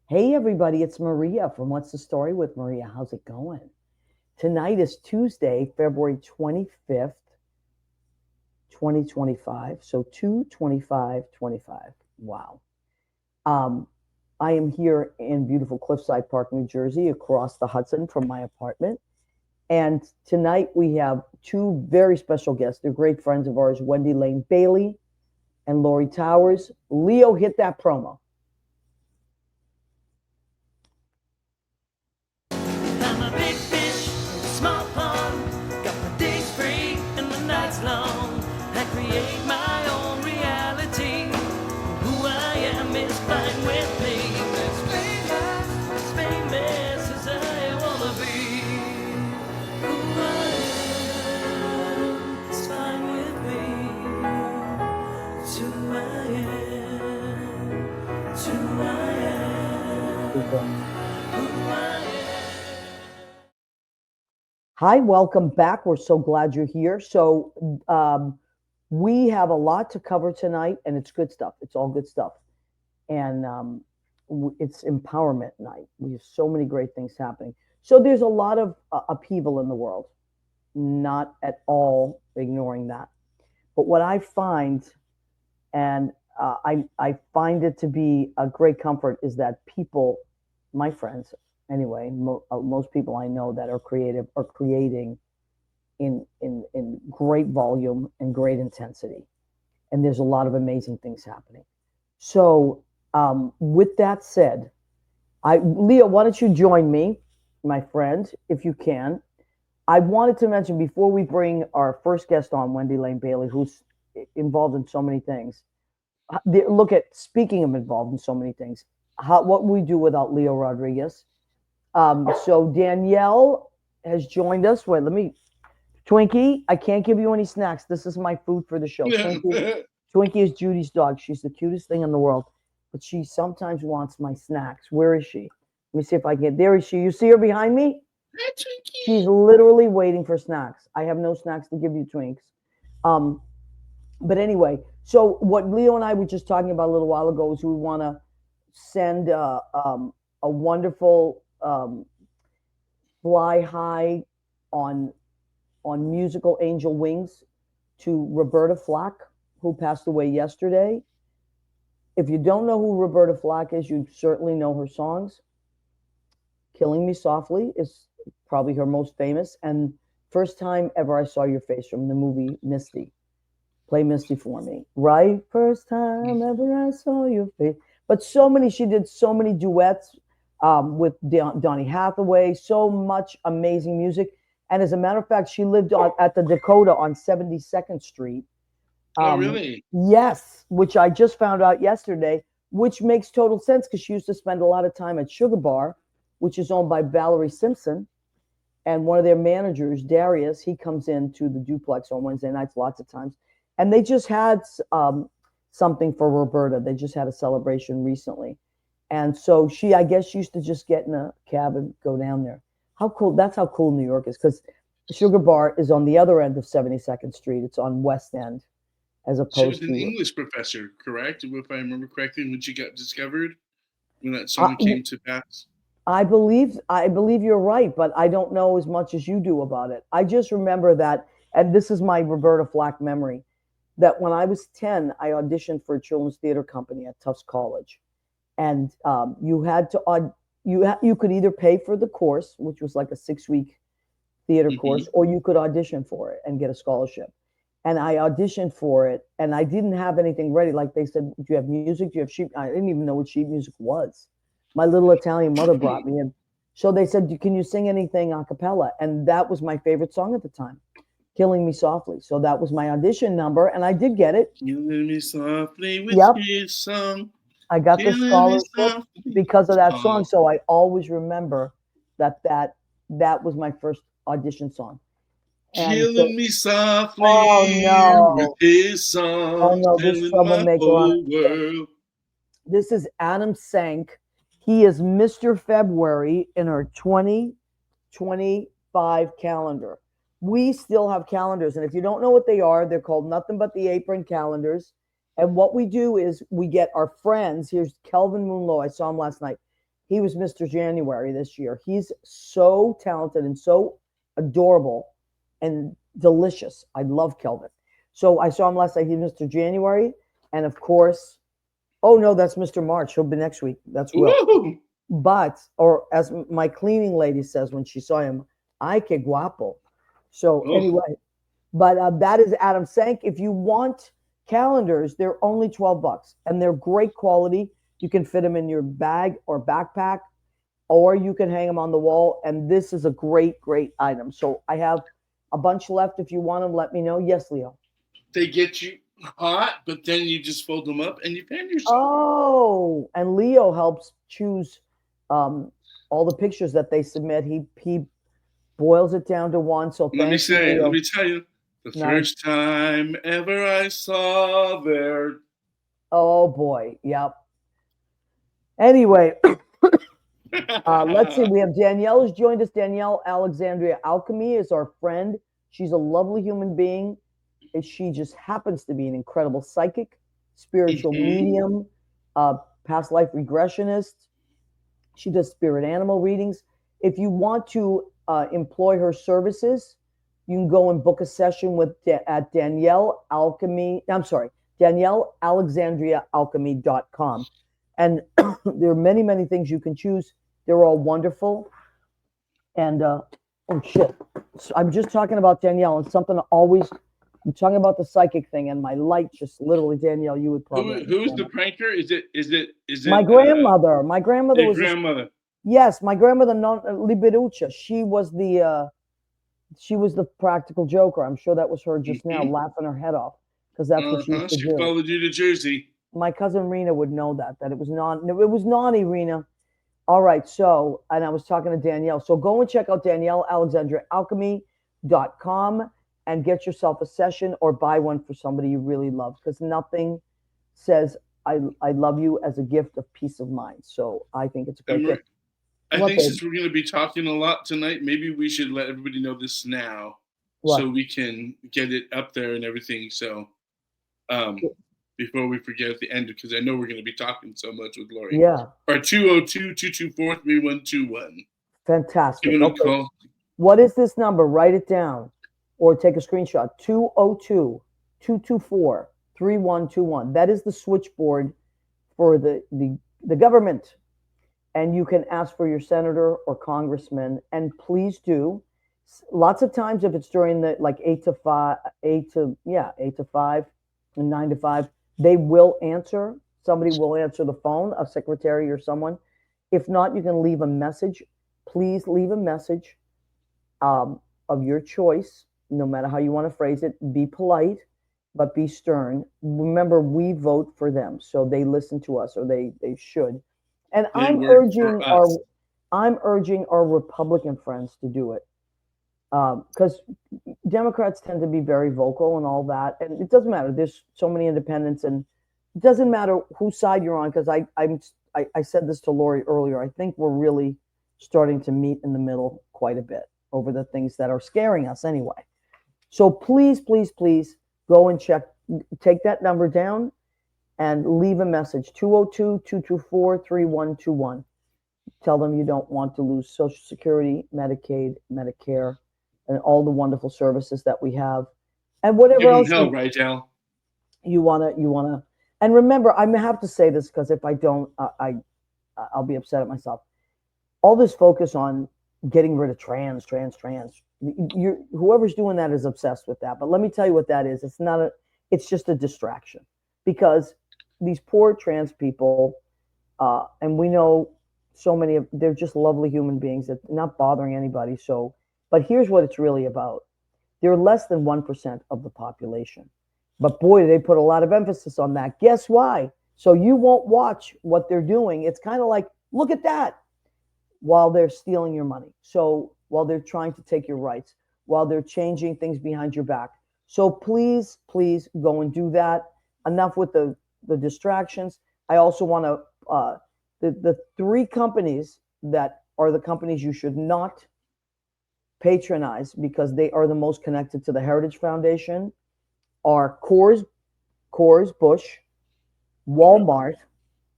Hey, everybody, it's Maria from What's the Story with Maria. How's it going? Tonight is Tuesday, February 25th, 2025. So 2/25/25. Wow. Um, I am here in beautiful Cliffside Park, New Jersey, across the Hudson from my apartment. And tonight we have two very special guests. They're great friends of ours, Wendy-Lane Bailey and Laurie Towers. Leo, hit that promo. I'm a big fish in a small pond. Got my days free and my nights long. I create my own reality. Who I am is fine with me. As famous as I wanna be. Who I am is fine with me. It's who I am. It's who I am. Super. Who I am. Hi, welcome back. We're so glad you're here. We have a lot to cover tonight, and it's good stuff. It's all good stuff. And it's empowerment night. We have so many great things happening. So, there's a lot of upheaval in the world, not at all ignoring that. But what I find, and I find it to be a great comfort, is that people, my friends, anyway, most people I know that are creative are creating in great volume and great intensity. And there's a lot of amazing things happening. So, with that said, Leo, why don't you join me, my friend, if you can? I wanted to mention before we bring our first guest on, Wendy-Lane Bailey, who's involved in so many things. Look at speaking of involved in so many things. What we do without Leo Rodriguez. So Danielle has joined us. Wait, let me. Twinkie, I can't give you any snacks. This is my food for the show. Twinkie is Judy's dog. She's the cutest thing in the world, but she sometimes wants my snacks. Where is she? Let me see if I can. There is she. You see her behind me? Hi, She's Twinkie. literally waiting for snacks. I have no snacks to give you, Twinks. Um, but anyway, so what Leo and I were just talking about a little while ago is we want to send a wonderful fly high on musical angel wings to Roberta Flack, who passed away yesterday. If you don't know who Roberta Flack is, you certainly know her songs. Killing Me Softly is probably her most famous, and First Time Ever I Saw Your Face from the movie Misty. Play Misty for me. Right? First time ever I saw your face. But so many, she did so many duets with Donny Hathaway, so much amazing music. And as a matter of fact, she lived at the Dakota on 72nd Street. Oh, Um, really? yes, which I just found out yesterday, which makes total sense because she used to spend a lot of time at Sugar Bar, which is owned by Valerie Simpson. And one of their managers, Darius, he comes into the duplex on Wednesday nights lots of times. And they just had something for Roberta. They just had a celebration recently. And so I guess she used to just get in a cab and go down there. How cool. That's how cool New York is because Sugar Bar is on the other end of 72nd Street. It's on West End as She was opposed an to. English professor, correct? If I remember correctly, when she got discovered, when that I, song came to pass. I believe you're right, but I don't know as much as you do about it. I just remember that, and this is my Roberta Flack memory, that when I was 10, I auditioned for a children's theater company at Tufts College, and you had to you could either pay for the course, which was like a 6 week theater course, Hmm. or you could audition for it and get a scholarship. And I auditioned for it, and I didn't have anything ready. Like they said, "Do you have music? Do you have sheet?" I didn't even know what sheet music was. My little Italian mother brought me in. So they said, "Can you sing anything a cappella?" And that was my favorite song at the time, "Killing Me Softly." So that was my audition number, and I did get it. Killing me softly with Yep, his song. I got the Killing me scholarship softly. because of that Oh, song. So I always remember that was my first audition song. And so, killing me oh softly with no, his oh song, no, this telling my troublemaker on whole it. world. This is Adam Sank. He is Mr. February in our 2025 calendar. We still have calendars, and if you don't know what they are, they're called Nothing But the Apron calendars. And what we do is we get our friends. Here's Kelvin Moonlow. I saw him last night. He was Mr. January this year. He's so talented and so adorable and delicious. I love Kelvin. So I saw him last night. He's Mr. January. And of course, oh no, that's Mr. March. He'll be next week. That's Will. Woo! But, or as my cleaning lady says when she saw him, ay que guapo. So Oh. anyway, but that is Adam Sank. If you want calendars, they're only $12 and they're great quality. You can fit them in your bag or backpack, or you can hang them on the wall. And this is a great, great item. So I have a bunch left. If you want them, let me know. Yes, Leo. They get you hot, but then you just fold them up and you pan yourself. Oh, and Leo helps choose all the pictures that they submit. He boils it down to one. So Let me thank you, Leo. let me tell you, the Nice. first time ever I saw their. Oh boy, yep. Anyway, let's see. We have Danielle has joined us. Danielle Alexandria Alchemy is our friend. She's a lovely human being. And she just happens to be an incredible psychic, spiritual medium, past life regressionist. She does spirit animal readings. If you want to employ her services, you can go and book a session with at Danielle Alchemy. I'm sorry, DanielleAlexandriaAlchemy.com. And there are many, many things you can choose. They're all wonderful. And oh shit, so I'm just talking about Danielle and something always. I'm talking about the psychic thing, and my light just literally, Danielle, you would probably. Who's the pranker? Is it? My grandmother. My grandmother your was. grandmother. Yes, my grandmother, Liberuccia. She was the practical joker. I'm sure that was her just now laughing her head off because that's what she used to She do. followed you to Jersey. My cousin Rena would know that it was naughty, Rena. All right, so, and I was talking to Danielle. So go and check out DanielleAlexandriaAlchemy.com and get yourself a session or buy one for somebody you really love, because nothing says I love you as a gift of peace of mind. So I think it's a great gift. I think since we're going to be talking a lot tonight, maybe we should let everybody know this now so we can get it up there and everything. So before we forget at the end, because I know we're going to be talking so much with Laurie. Yeah. Our 202-224-3121. Fantastic. Give them a call. What is this number? Write it down or take a screenshot. 202-224-3121. That is the switchboard for the government. And you can ask for your senator or congressman. And please do. Lots of times if it's during the 8 to 5 and 9 to 5, they will answer. Somebody will answer the phone, a secretary or someone. If not, you can leave a message. Please leave a message of your choice, no matter how you want to phrase it. Be polite, but be stern. Remember, we vote for them, so they listen to us, or they should. And I'm urging our Republican friends to do it, because Democrats tend to be very vocal and all that, and it doesn't matter. There's so many independents, and it doesn't matter whose side you're on. Because I said this to Laurie earlier. I think we're really starting to meet in the middle quite a bit over the things that are scaring us anyway. So please, please, please go and take that number down and leave a message. 202-224-3121. Tell them you don't want to lose Social Security, Medicaid, Medicare, and all the wonderful services that we have, and whatever else you wanna. And remember, I have to say this because if I don't, I'll be upset at myself. All this focus on getting rid of trans. Whoever's doing that is obsessed with that. But let me tell you what that is. It's just a distraction, because these poor trans people, and we know so many of, they're just lovely human beings that are not bothering anybody. So, but here's what it's really about. They're less than 1% of the population. But boy, they put a lot of emphasis on that. Guess why? So you won't watch what they're doing. It's kind of like, look at that, while they're stealing your money. So while they're trying to take your rights, while they're changing things behind your back. So please, please go and do that. Enough with the distractions. I also want to, the 3 companies that are the companies you should not patronize because they are the most connected to the Heritage Foundation are Coors, Bush, Walmart,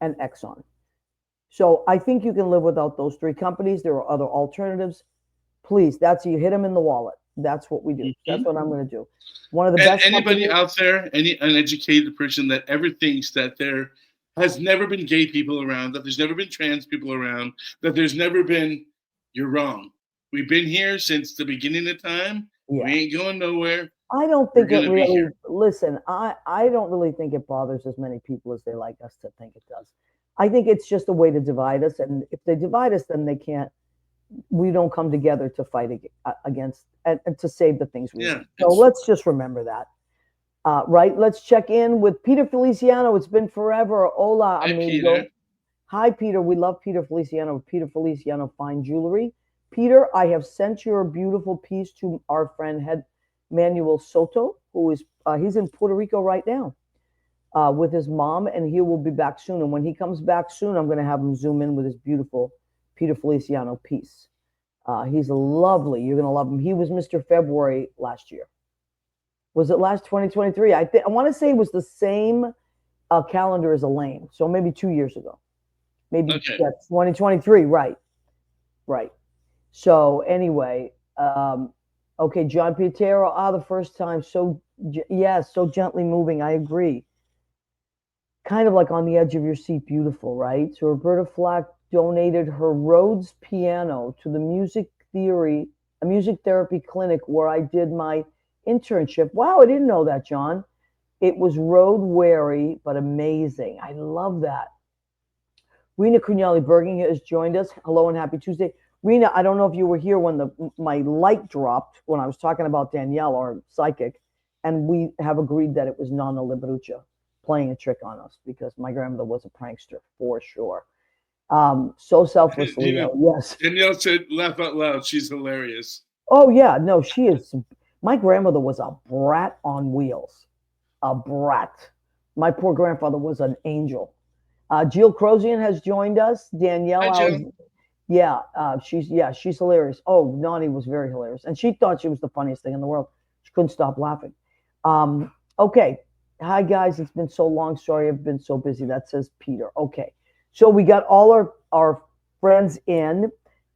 and Exxon. So I think you can live without those three companies. There are other alternatives. Please, that's you hit them in the wallet. That's what we do. That's Hmm. what I'm going to do. One of the And best anybody companies. out there, any uneducated person that ever thinks that there has never been gay people around, that there's never been trans people around, that there's never been, you're wrong. We've been here since the beginning of time. We Yeah. ain't going nowhere. I don't We're think it gonna be really, here. listen, I don't really think it bothers as many people as they like us to think it does. I think it's just a way to divide us. And if they divide us, then they can't, we don't come together to fight against and to save the things we Yeah, need. So it's let's just remember that. Right. Let's check in with Peter Feliciano. It's been forever. Hola, hi amigo. Peter. Hi, Peter. We love Peter Feliciano. Peter Feliciano Fine Jewelry. Peter, I have sent your beautiful piece to our friend Head Manuel Soto, who is he's in Puerto Rico right now with his mom, and he will be back soon. And when he comes back soon, I'm going to have him zoom in with his beautiful Peter Feliciano piece. He's lovely. You're going to love him. He was Mr. February last year. Was it last 2023? I want to say it was the same calendar as Elaine, so maybe 2 years ago. Maybe Okay. that's 2023. Right, right. So anyway, okay, John Pietro. The first time. So yes, so gently moving. I agree. Kind of like on the edge of your seat. Beautiful, right? So Roberta Flack donated her Rhodes piano to the a music therapy clinic where I did my internship. Wow, I didn't know that, John. It was road weary, but amazing. I love that. Rena Cugnelli Berging has joined us. Hello and happy Tuesday. Rena, I don't know if you were here when my light dropped when I was talking about Danielle, our psychic, and we have agreed that it was Nana Librucha playing a trick on us because my grandmother was a prankster for sure. So You selflessly, know, yes. Danielle said, "Laugh out loud." She's hilarious. Oh yeah, no, she is. My grandmother was a brat on wheels, a brat. My poor grandfather was an angel. Jill Crozian has joined us. Hi, Danielle, Jill. she's hilarious. Oh, Nani was very hilarious, and she thought she was the funniest thing in the world. She couldn't stop laughing. Okay, hi guys, it's been so long. Sorry, I've been so busy. That says Peter. Okay, so we got all our friends in,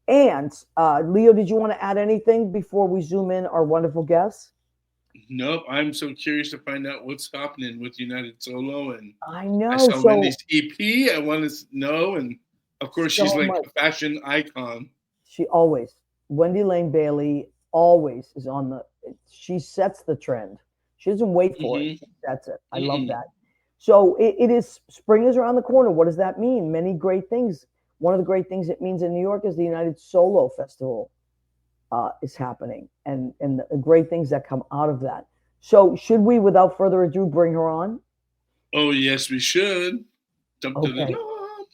and Leo, did you want to add anything before we zoom in our wonderful guests? Nope. I'm so curious to find out what's happening with United Solo, and I I know saw so Wendy's EP. I want to know, and of course, she's so like much. a fashion icon. She always, Wendy-Lane Bailey always is on the, she sets the trend. She doesn't wait for it. Hmm. She sets it. I love Hmm. that. So it is, spring is around the corner. What does that mean? Many great things. One of the great things it means in New York is the United Solo Festival is happening and the great things that come out of that. So should we, without further ado, bring her on? Oh yes, we should. Dum, dum, dum, Okay. dum.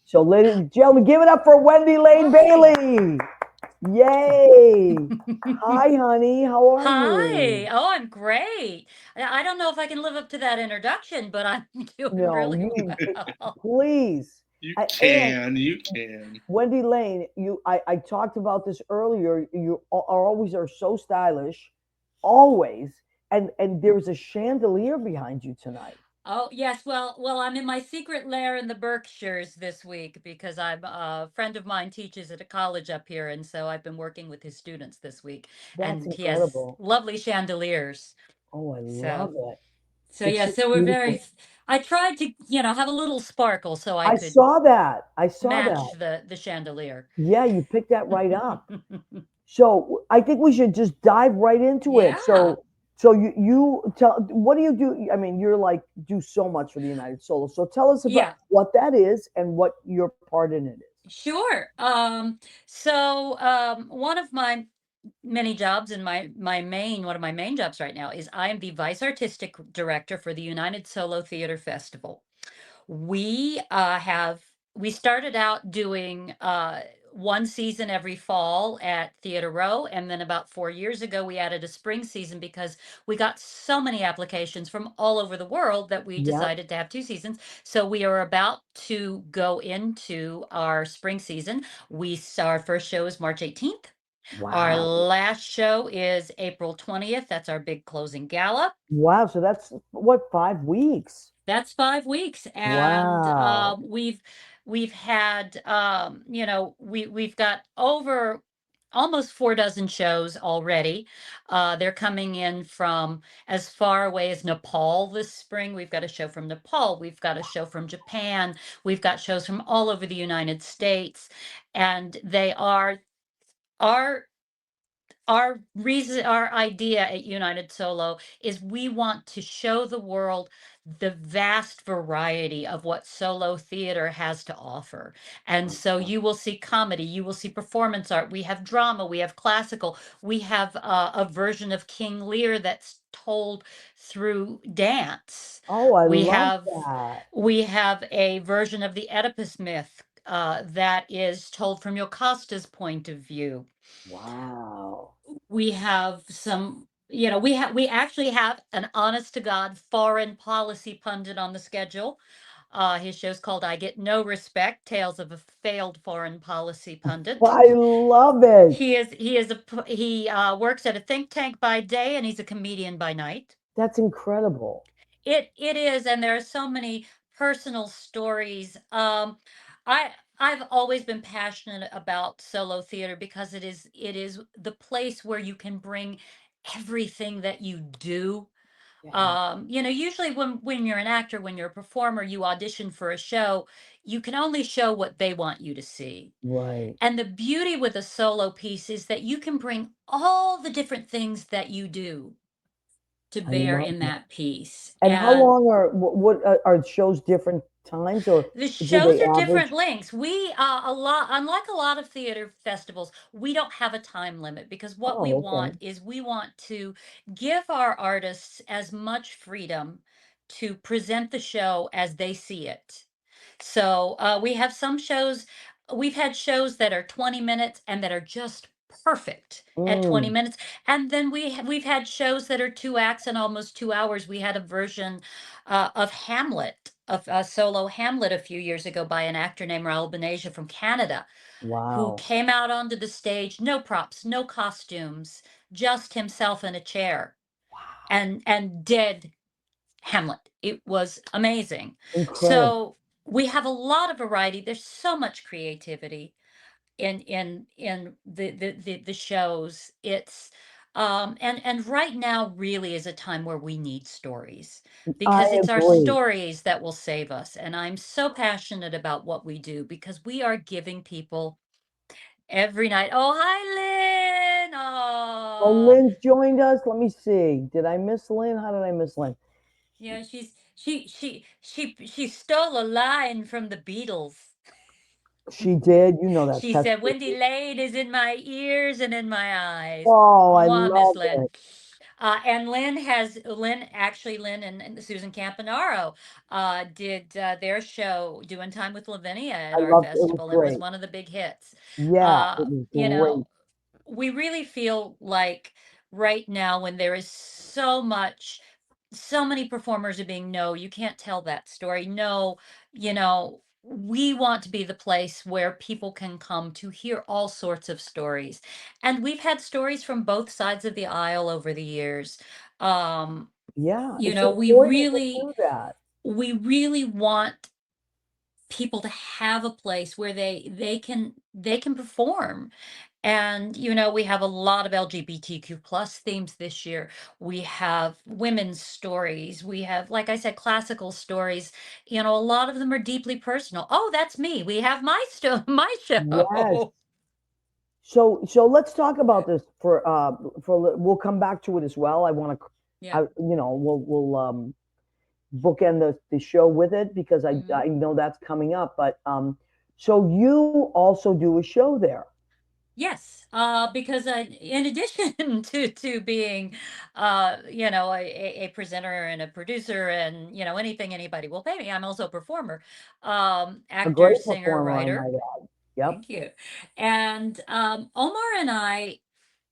So ladies and gentlemen, give it up for Wendy-Lane Hi. Bailey. Yay. Hi, honey. How are Hi. you? Oh, I'm great. I don't know if I can live up to that introduction, but I'm doing No, really you well. please. You And can, you can. Wendy-Lane, I talked about this earlier. You are always are so stylish, always. And there's a chandelier behind you tonight. Oh, yes. Well, I'm in my secret lair in the Berkshires this week because I'm a friend of mine teaches at a college up here, and so I've been working with his students this week, That's and he has incredible. lovely chandeliers. Oh, I So, love it. so It's yeah, just so we're beautiful. very, I tried to, have a little sparkle so I I could saw that. I saw match that. the chandelier. Yeah, you picked that right up. So I think we should just dive right into it. Yeah. So you tell, what do you do? I mean, you're like do so much for the United Solo. So tell us about Yeah, what that is and what your part in it is. sure. One of my many jobs and my main one of my main jobs right now is I am the vice artistic director for the United Solo Theater Festival. We have we started out doing one season every fall at Theater Row, and then about 4 years ago we added a spring season because we got so many applications from all over the world that we Yep. decided to have two seasons. So we are about to go into our spring season. Our first show is March 18th. Our Wow. last show is April 20th. That's our big closing gala. Wow. So that's what, 5 weeks? That's 5 weeks, and Wow. we've had, we've got over almost 4 dozen shows already. They're coming in from as far away as Nepal this spring. We've got a show from Nepal. We've got a show from Japan. We've got shows from all over the United States, and they are our our idea at United Solo is we want to show the world the vast variety of what solo theater has to offer. And so you will see comedy, you will see performance art, we have drama, we have classical, we have a version of King Lear that's told through dance. Oh, I We love have that. we have a version of the Oedipus myth that is told from Yocasta's point of view. Wow. We have some, we actually have an honest to God foreign policy pundit on the schedule. His show's called I Get No Respect: Tales of a Failed Foreign Policy Pundit. I love it. He works at a think tank by day, and he's a comedian by night. That's incredible. It is, and there are so many personal stories. I've always been passionate about solo theater because it is the place where you can bring everything that you do. Yeah. Usually when you're an actor, when you're a performer, you audition for a show, you can only show what they want you to see. Right. And the beauty with a solo piece is that you can bring all the different things that you do to I bear love in that. that piece. And how And long what are shows different times or the do shows they are different average? lengths. We a lot unlike a lot of theater festivals, we don't have a time limit because what we Oh, want okay. is we want to give our artists as much freedom to present the show as they see it. So we have some shows, we've had shows that are 20 minutes and that are just perfect at 20 Mm, minutes. And then we've had shows that are 2 acts and almost 2 hours. We had a version of Hamlet, of solo Hamlet a few years ago by an actor named Raoul Beneja from Canada, who wow. came out onto the stage, no props, no costumes, just himself in a chair and did Hamlet. It was amazing. Incredible. So we have a lot of variety. There's so much creativity in the shows. It's and right now really is a time where we need stories I because it's our agree. stories that will save us. And I'm so passionate about what we do because we are giving people every night. Oh, hi, Lynn. Oh, Oh, Lynn's joined us. Let me see. Did I miss Lynn? How did I miss Lynn? yeah, she stole a line from the Beatles. She did. You know that's She Pet said, Cemetery. Wendy-Lane is in my ears and in my eyes. Oh, I Mwah, Miss love Lynn. it. And Lynn and Susan Campanaro did their show, Doing Time with Lavinia, I at our loved it. It was festival. It was great. one of the big hits. Yeah, it was You great. know, we really feel like right now when there is so many performers are being, no, you can't tell that story. No, we want to be the place where people can come to hear all sorts of stories. And we've had stories from both sides of the aisle over the years. Um, Yeah, you it's know, important to do that. we really want people to have a place where they can perform. And we have a lot of LGBTQ plus themes this year. We have women's stories. We have, like I said, classical stories. A lot of them are deeply personal. Oh, that's me. We have my Yes. show. So let's talk about this we'll come back to it as well. I want to Yeah. we'll bookend the show with it because I Mhm. I know that's coming up. But so you also do a show there. Yes, because in addition to being, a presenter and a producer and anything anybody will pay me, I'm also a performer, A actor, great singer, performer, I writer. might add. Yep. Thank you. And Omar and I,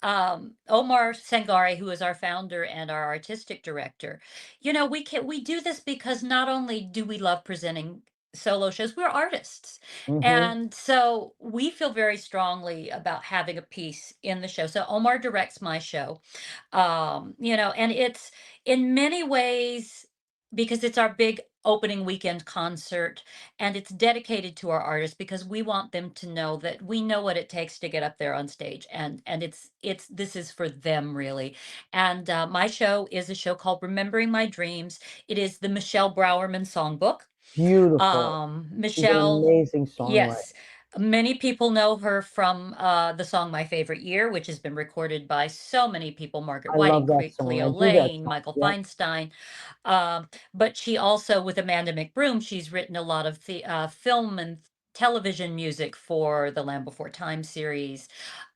Omar Sangari, who is our founder and our artistic director, we do this because not only do we love presenting solo shows, we're artists. Hmm. And so we feel very strongly about having a piece in the show. So Omar directs my show. And it's in many ways because it's our big opening weekend concert, and it's dedicated to our artists because we want them to know that we know what it takes to get up there on stage, and it's this is for them really. And my show is a show called Remembering My Dreams. It is the Michelle Browerman songbook. Beautiful. She's an Michelle, amazing songwriter. yes. Many people know her from the song My Favorite Year, which has been recorded by so many people: Margaret I Whiting, love that song. Cleo I do that Lane, song. Michael Yep. Feinstein. But she also, with Amanda McBroom, she's written a lot of the film and television music for the Land Before Time series,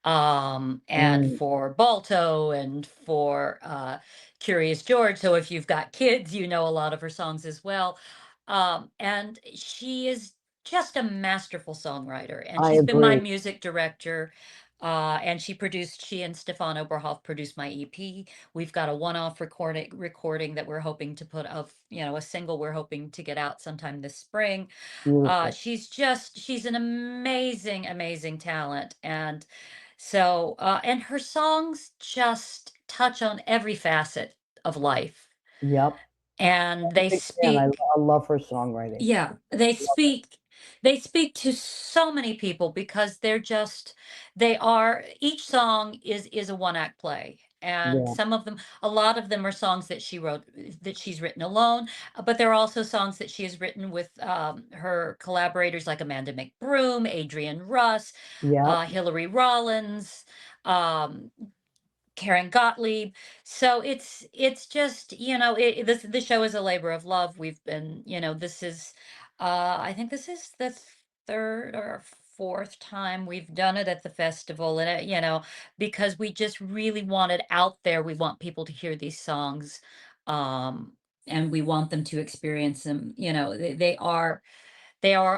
and Mm. for Balto, and for Curious George. So if you've got kids, you know a lot of her songs as well. And she is just a masterful songwriter, and I she's been my agree. music director. And she and Stefano Berhoff produced my EP. We've got a one-off recording that we're hoping to put of, a single we're hoping to get out sometime this spring. Beautiful. She's an amazing, amazing talent. And so, and her songs just touch on every facet of life. Yep. And I'm a they big fan. speak, I love her songwriting. yeah, Love it. they speak to so many people because they are, each song is a one act play. And Yeah. some of them, a lot of them are songs that she's written alone, but there are also songs that she has written with her collaborators like Amanda McBroom, Adrian Russ, Yep. Hillary Rollins, um, Karen Gottlieb. So it's just, this show is a labor of love. We've been, this is I think this is the third or fourth time we've done it at the festival. And because we just really want it out there. We want people to hear these songs, um and we want them to experience them. They are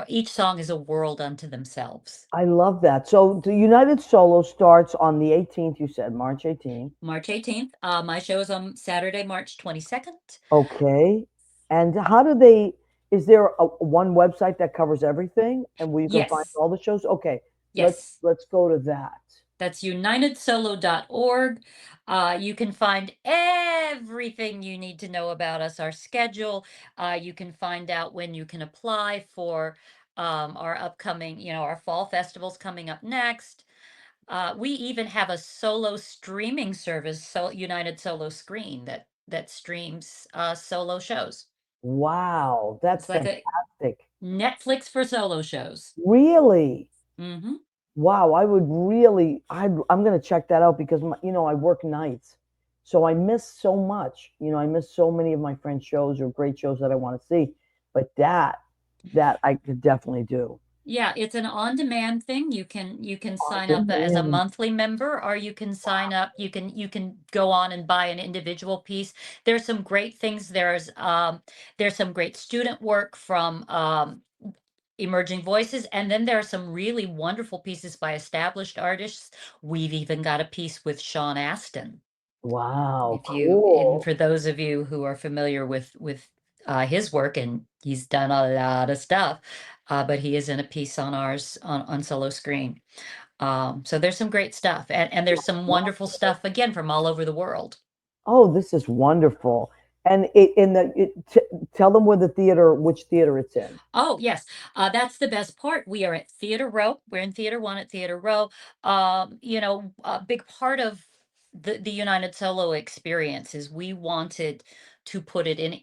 each song is a world unto themselves. I love that. So the United Solo starts on the 18th, you said, March 18th. March 18th. My show is on Saturday, March 22nd. Okay. And how do they, is there one website that covers everything and where you can find Yes. all the shows? Okay. Let's Yes. let's go to that. That's unitedsolo.org. You can find everything you need to know about us, our schedule. You can find out when you can apply for our upcoming, our fall festivals coming up next. We even have a solo streaming service, so United Solo Screen, that streams solo shows. Wow, that's It's like a fantastic. Netflix for solo shows. Really? Hmm. Wow, I would really, I'm going to check that out because I work nights. So I miss so much. I miss so many of my friends' shows or great shows that I want to see. But that I could definitely do. Yeah, it's an on-demand thing. You can On sign up as a demand. monthly member, or you can sign up. You can go on and buy an individual piece. There's some great things. There's some great student work from emerging voices, and then there are some really wonderful pieces by established artists. We've even got a piece with Sean Astin. Wow, If you And cool. for those of you who are familiar with his work, and he's done a lot of stuff, but he is in a piece on ours on solo screen. So there's some great stuff, and there's some wonderful stuff again from all over the world. Oh, this is wonderful. And tell them which theater it's in. Oh, yes. That's the best part. We are at Theater Row. We're in Theater One at Theater Row. A big part of the United Solo experience is we wanted to put it in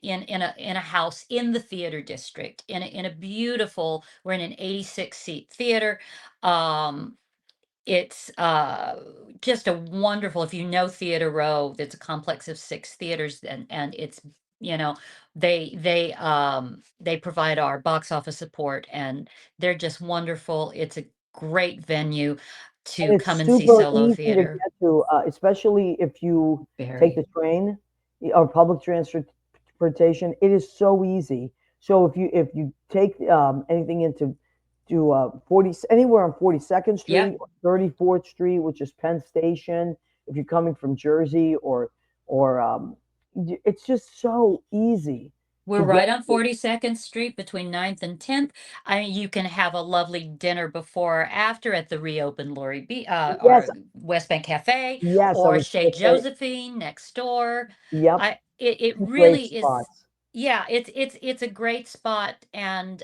a house in the theater district, in a beautiful. We're in an 86 seat theater. Um, it's just a wonderful, if you know Theater Row, it's a complex of six theaters, and it's, you know, they provide our box office support, and they're just wonderful. It's a great venue to And come it's and see super solo easy to theater. get to, especially if you take Very. the train or public transportation. It is so easy. So if you take anything into to 40 anywhere on 42nd Yep. Street or 34th Street, which is Penn Station, if you're coming from Jersey or it's just so easy We're to get right on to. 42nd Street between 9th and 10th. I mean, you can have a lovely dinner before or after at the reopened Laurie Yes, or West Bank Cafe, yes, I or was Chez going to say, Josephine next door. yep, It two great really is. spots. Yeah, it's a great spot, and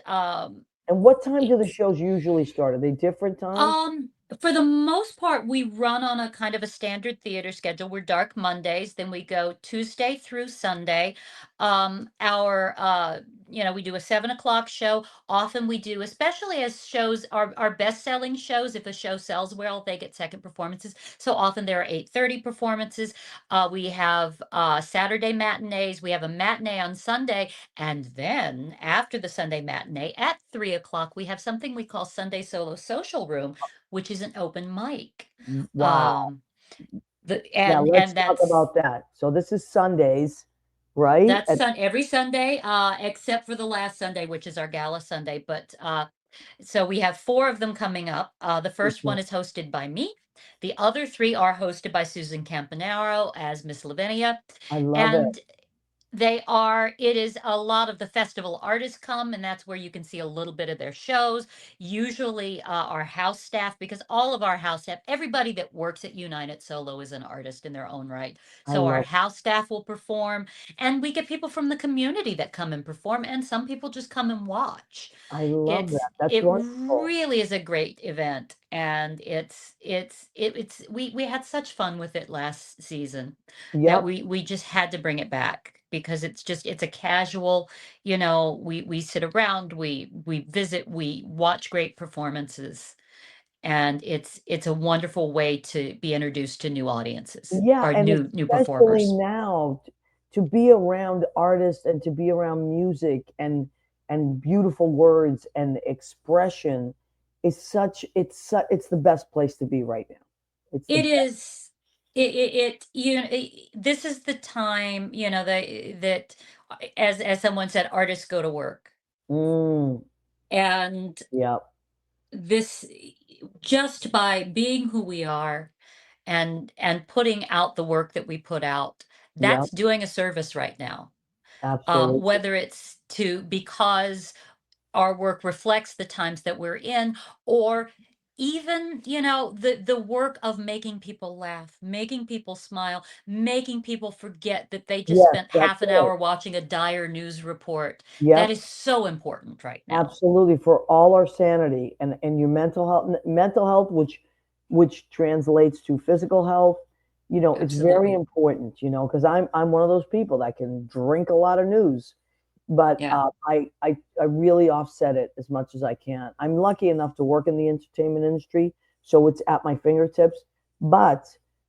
And what time do the it's shows usually start? Are they different times? Um, for the most part, we run on a kind of a standard theater schedule. We're dark Mondays, then we go Tuesday through Sunday. Our we do a 7 o'clock show. Often we do, especially as shows our best-selling shows, if a show sells well, they get second performances. So often there are 8:30 performances. We have Saturday matinees, we have a matinee on Sunday, and then after the Sunday matinee at 3 o'clock, we have something we call Sunday Solo Social Room, which is an open mic. Wow. Um, the Yeah, let's and talk about that. So this is Sundays, right? that's every Sunday, except for the last Sunday, which is our gala Sunday. But so we have four of them coming up. The first one is hosted by me. The other three are hosted by Susan Campanaro as Miss Lavinia, I love it. and it is a lot of the festival artists come, and that's where you can see a little bit of their shows. Usually, our house staff, because all of our house staff, everybody that works at United Solo is an artist in their own right. I So our love house staff will perform, and we get people from the community that come and perform, and some people just come and watch. I love that. That's It wonderful. really is a great event, and we had such fun with it last season that Yep. we just had to bring it back, because it's a casual, we sit around, we visit, we watch great performances, and it's a wonderful way to be introduced to new audiences Yeah, or and new especially performers. now to be around artists and to be around music and beautiful words and expression is it's the best place to be right now. It's the It best. is. This is the time, as someone said, artists go to work. Mm, And yeah, this, just by being who we are and putting out the work that we put out, yeah, that's doing a service right now. absolutely. Whether it's to because our work reflects the times that we're in, or even the work of making people laugh, making people smile, making people forget that they just Yes, spent that's half an it. hour watching a dire news report. That Yep. is so important right now. Absolutely, for all our sanity and your mental health, which translates to physical health. It's very Absolutely. important. Because I'm one of those people that can drink a lot of news, but Yeah. I really offset it as much as I can. I'm lucky enough to work in the entertainment industry, so it's at my fingertips. But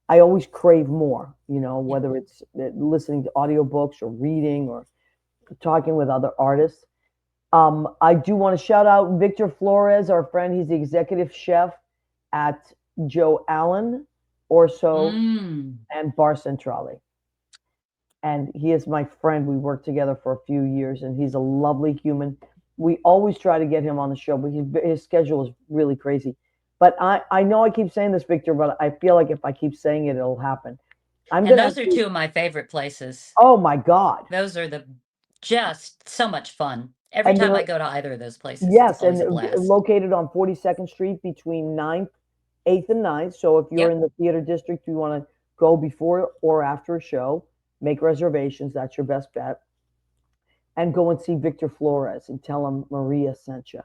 I always crave more. Yeah. Whether it's listening to audiobooks or reading or talking with other artists. I do want to shout out Victor Flores, our friend. He's the executive chef at Joe Allen, Orso, Mm. and Bar Centrale. And he is my friend. We worked together for a few years, and he's a lovely human. We always try to get him on the show, but his schedule is really crazy. But I know I keep saying this, Victor, but I feel like if I keep saying it, it'll happen. I'm And going to those are two of my favorite places. oh my God. Those are just so much fun. Every And time I they're, go to either of those places, it's yes, always and a blast. located on 42nd Street between 9th 8th and 9th. So if you're Yep. in the theater district, you want to go before or after a show, make reservations. That's your best bet. And go and see Victor Flores and tell him Maria sent you.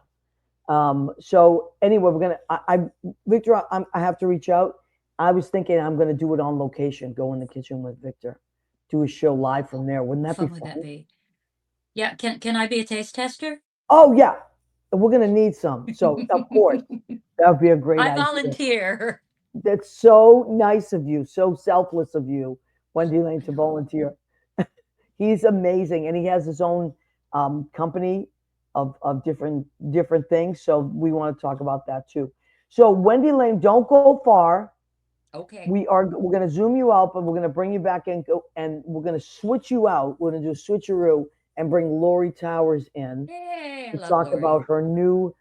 So anyway, we're gonna. Victor, I have to reach out. I was thinking I'm gonna do it on location. Go in the kitchen with Victor, do a show live from there. Wouldn't that be Fun would that fun? be? Yeah, can I be a taste tester? Oh yeah, we're gonna need some. So of course, that would be a great I idea. volunteer. That's so nice of you, so selfless of you, Wendy-Lane, to volunteer. He's amazing, and he has his own company of different things. So we want to talk about that too. So Wendy-Lane, don't go far. Okay. We're going to zoom you out, but we're going to bring you back in, and we're going to switch you out. We're going to do a switcheroo and bring Laurie Towers in Yay, I to love talk about Laurie. her new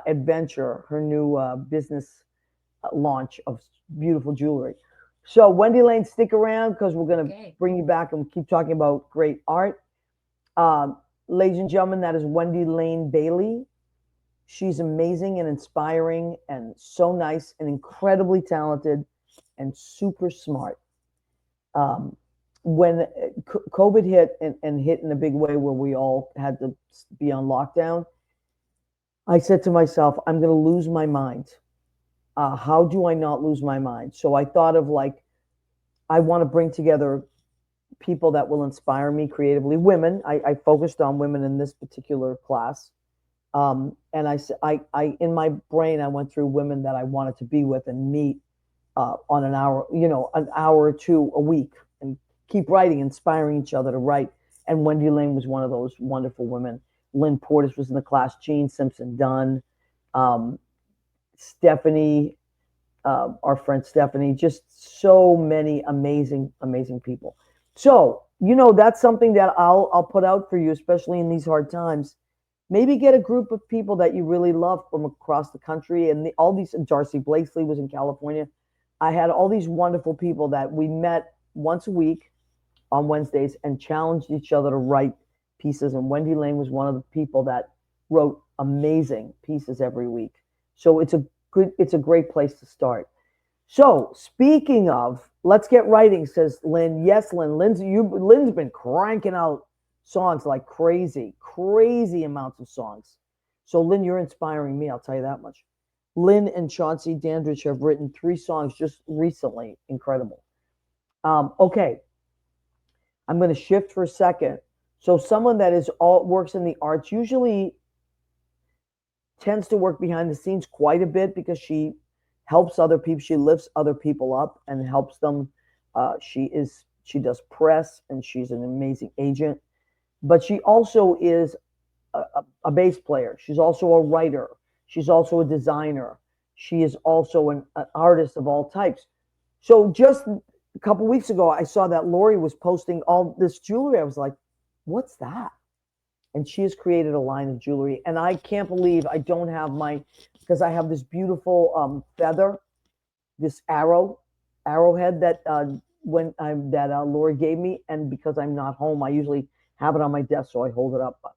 adventure, her new business launch of beautiful jewelry. So, Wendy-Lane, stick around because we're going to Okay. bring you back and keep talking about great art. Ladies and gentlemen, that is Wendy-Lane Bailey. She's amazing and inspiring and so nice and incredibly talented and super smart. Um, when COVID hit and hit in a big way where we all had to be on lockdown, I said to myself, I'm going to lose my mind. How do I not lose my mind? So I thought of like, I want to bring together people that will inspire me creatively. Women. I focused on women in this particular class. And I in my brain, I went through women that I wanted to be with and meet on an hour, an hour or two a week, and keep writing, inspiring each other to write. And Wendy-Lane was one of those wonderful women. Lynn Portis was in the class. Jean Simpson Dunn, Stephanie, our friend Stephanie, just so many amazing, amazing people. So, that's something that I'll put out for you, especially in these hard times. Maybe get a group of people that you really love from across the country. And all these, Darcy Blakesley was in California. I had all these wonderful people that we met once a week on Wednesdays and challenged each other to write pieces. And Wendy-Lane was one of the people that wrote amazing pieces every week. So it's a great place to start. So speaking of, let's get writing, says Lynn. Yes, Lynn. Lynn's been cranking out songs like crazy amounts of songs. So Lynn, you're inspiring me, I'll tell you that much. Lynn and Chauncey Dandridge have written 3 songs just recently. Incredible. Okay. I'm going to shift for a second. So someone that works in the arts usually tends to work behind the scenes quite a bit because she helps other people. She lifts other people up and helps them. She does press, and she's an amazing agent. But she also is a bass player. She's also a writer. She's also a designer. She is also an artist of all types. So just a couple weeks ago, I saw that Laurie was posting all this jewelry. I was like, what's that? And she has created a line of jewelry. And I can't believe I don't have because I have this beautiful feather, this arrowhead that Laurie gave me. And because I'm not home, I usually have it on my desk, so I hold it up. But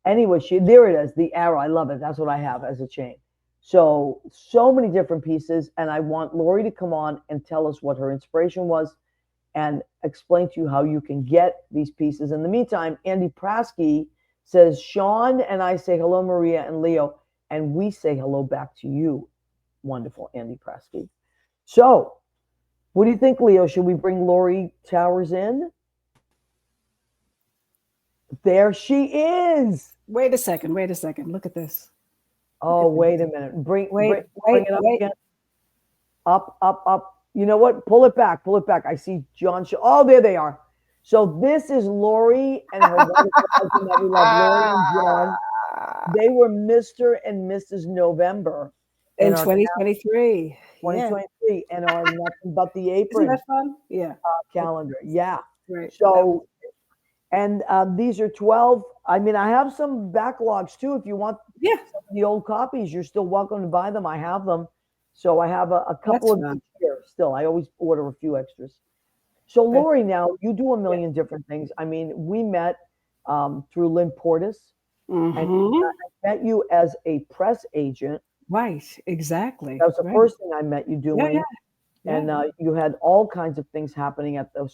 anyway, there it is, the arrow. I love it. That's what I have as a chain. So many different pieces. And I want Laurie to come on and tell us what her inspiration was and explain to you how you can get these pieces. In the meantime, Andy Prasky says, Sean and I say hello, Maria and Leo, and we say hello back to you. Wonderful, Andy Prasky. So what do you think, Leo? Should we bring Laurie Towers in? There she is. Wait a second. Look at this. Oh, wait a minute. Bring it up again. Up. You know what? Pull it back. I see John. Oh, there they are. So this is Laurie and her wonderful husband that we love, Laurie and John. They were Mr. and Mrs. November in 2023. 2023, and our Nothing But the Apron. Isn't that fun? Yeah. Calendar. Yeah. Right. So, and these are 12. I mean, I have some backlogs too. If you want the old copies, you're still welcome to buy them. I have them. So I have a couple of them here still. I always order a few extras. So Laurie, now you do a million different things. I mean, we met through Lynn Portis, and I met you as a press agent. Right, exactly. That was the first thing I met you doing. Yeah. And you had all kinds of things happening at the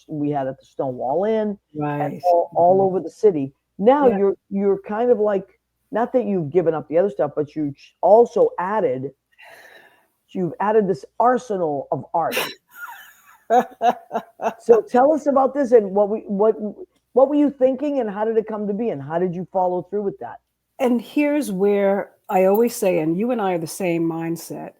Stonewall Inn, right, all over the city. Now you're kind of like, not that you've given up the other stuff, but you also you've added this arsenal of art. So tell us about this, and what were you thinking, and how did it come to be, and how did you follow through with that? And here's where I always say, and you and I are the same mindset,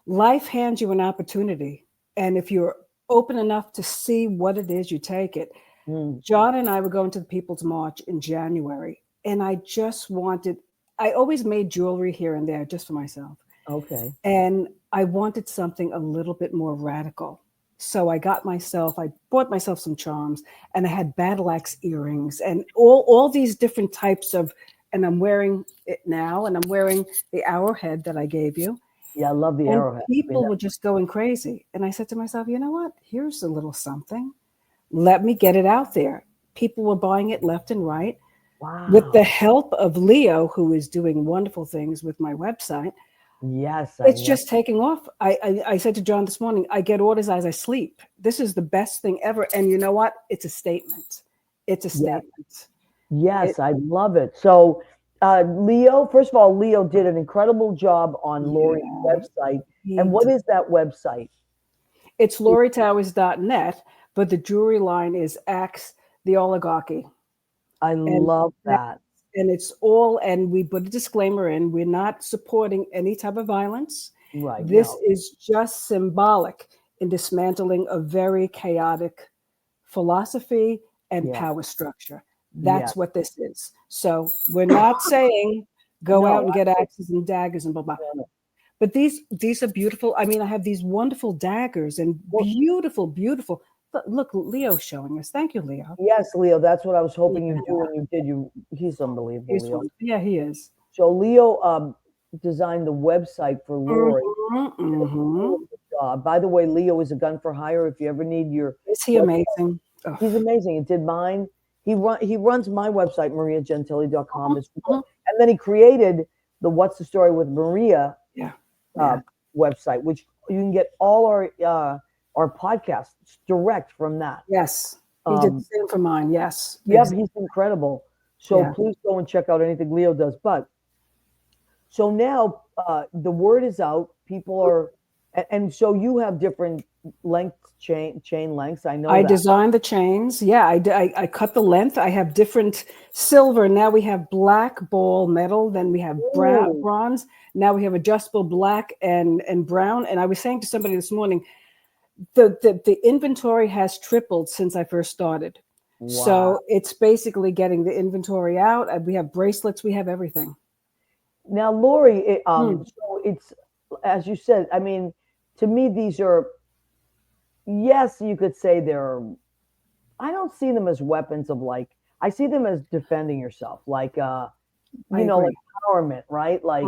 life hands you an opportunity. And if you're open enough to see what it is, you take it. John and I were going to the People's March in January, and I always made jewelry here and there just for myself. Okay. And I wanted something a little bit more radical. So I bought myself some charms, and I had battle axe earrings and all these different types of, and I'm wearing it now, and I'm wearing the arrowhead that I gave you. Yeah, I love the arrowhead. People were just going crazy. And I said to myself, you know what? Here's a little something. Let me get it out there. People were buying it left and right. Wow. With the help of Leo, who is doing wonderful things with my website, Yes, I It's know. just taking off. I said to John this morning, I get orders as I sleep. This is the best thing ever. And you know what? It's a statement. It's a Yes, statement. It, yes, I love it. So, Leo, first of all, Leo did an incredible job on Laurie's yeah, website. he And what did. is that website? It's LaurieTowers.net, but the jewelry line is Axe the Oligarchy. I And love that, that. and it's all, and we put a disclaimer in, we're not supporting any type of violence. Right. This No. is just symbolic in dismantling a very chaotic philosophy and Yes. power structure. Yes. That's what this is. So we're not saying go out No. and get axes and daggers and blah blah. No. But these are beautiful. I mean, I have these wonderful daggers and Well, beautiful, beautiful. Look, Leo's showing us. Thank you, Leo. yes, Leo. That's what I was hoping you'd do, Yeah, and you did. He's unbelievable, he's Leo. one. Yeah, he is. So Leo designed the website for Lori. Mm-hmm. By the way, Leo is a gun for hire. If you ever need your Is he website, amazing? Oh. he's amazing. He did mine. He runs my website, mariagentili.com as well. And then he created the What's the Story with Maria Yeah. website, which you can get all our podcasts direct from that. Yes. He did the same for mine. Yes. Yep, Exactly. he's incredible. So Yeah. please go and check out anything Leo does. But so now the word is out. People are, and so you have different chain lengths. I know I that. designed the chains. Yeah, I cut the length. I have different silver. Now we have black ball metal. Then we have Ooh. bronze. Now we have adjustable black and brown. And I was saying to somebody this morning, the inventory has tripled since I first started. Wow. So it's basically getting the inventory out. We have bracelets. We have everything. Now, Laurie, so it's, as you said, I mean, to me, these are, yes, you could say I don't see them as weapons of I see them as defending yourself, like empowerment, right? Like,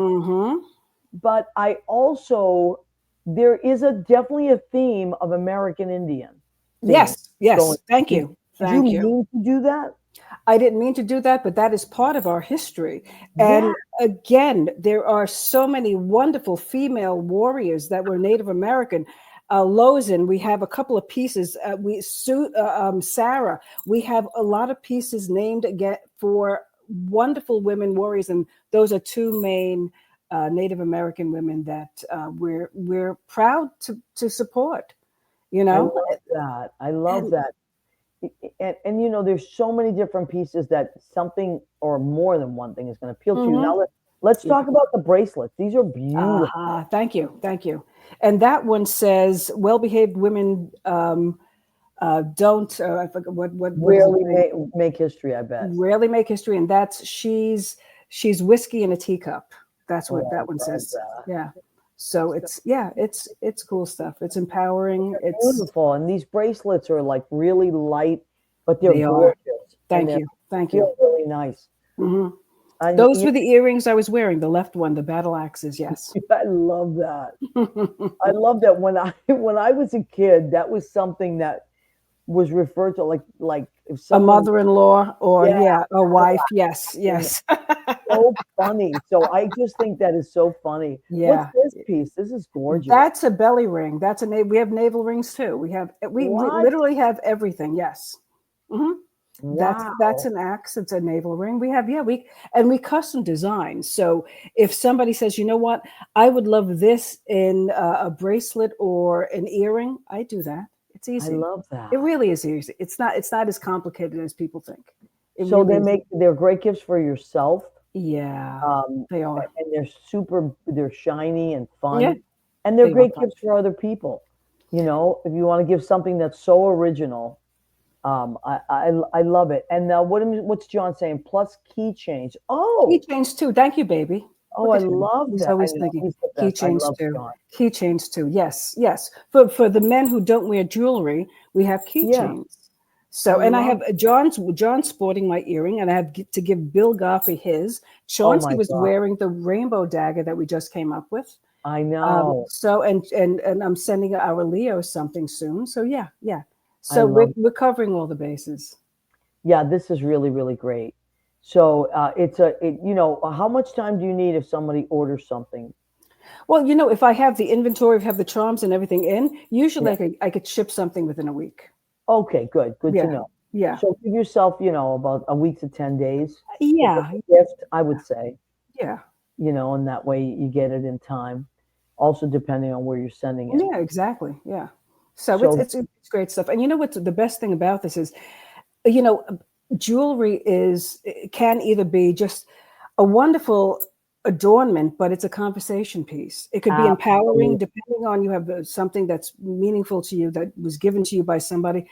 but I also, there is definitely a theme of American Indian. Yes. Thank you. Did you mean to do that? I didn't mean to do that, but that is part of our history. And again, there are so many wonderful female warriors that were Native American. Lozin, we have a couple of pieces. Sarah, we have a lot of pieces named again for wonderful women warriors, and those are two main Native American women that we're proud to support. You know, I love that. And you know, there's so many different pieces that something or more than one thing is going to appeal to you. Now let's talk about the bracelets. These are beautiful. Thank you. And that one says, "Well-behaved women don't." I forget what rarely make history. I bet rarely make history, and that's she's whiskey in a teacup. That's what that one says. Yeah. So it's cool stuff. It's empowering. It's beautiful, and these bracelets are like really light, but they're gorgeous. Thank you. Really nice. Those were the earrings I was wearing. The left one, the battle axes. Yes, I love that. I love that. When I was a kid, that was something that was referred to like if someone, a mother-in-law or a wife. Yes. So funny. So I just think that is so funny. Yeah. What's this piece? This is gorgeous. That's a belly ring. We have navel rings too. We literally have everything. Yes. Wow. That's an axe. It's a navel ring. We have we custom design. So if somebody says, you know what, I would love this in a bracelet or an earring, I do that. It's easy. I love that. It really is easy. It's not as complicated as people think. So they're great gifts for yourself. Yeah, they are. And they're shiny and fun. And they're great gifts for other people. You know, if you want to give something that's so original, I love it. And now what's John saying? Plus keychains. Oh, keychains too. Thank you, baby. Oh, I love that. He's always thinking keychains too. Keychains too. Yes. For the men who don't wear jewelry, we have keychains. Yeah. So, and I have John's sporting my earring, and I have to give Bill Goffey his. Chauncey was wearing the rainbow dagger that we just came up with. I know. So, and I'm sending our Leo something soon. So yeah. So we're covering all the bases. Yeah, this is really, really great. So how much time do you need if somebody orders something? Well, if I have the inventory, if I have the charms and everything in, usually I could ship something within a week. Okay, good. Good to Yeah. know. Yeah. So give yourself, about a week to 10 days to put Yeah. the gift, I would say, Yeah. and that way you get it in time. Also, depending on where you're sending it. Yeah, exactly. Yeah. So it's So, it's it's great stuff. And you know what's the best thing about this is, you know, jewelry can either be just a wonderful adornment, but it's a conversation piece. It could be absolutely. empowering, depending on you have something that's meaningful to you that was given to you by somebody,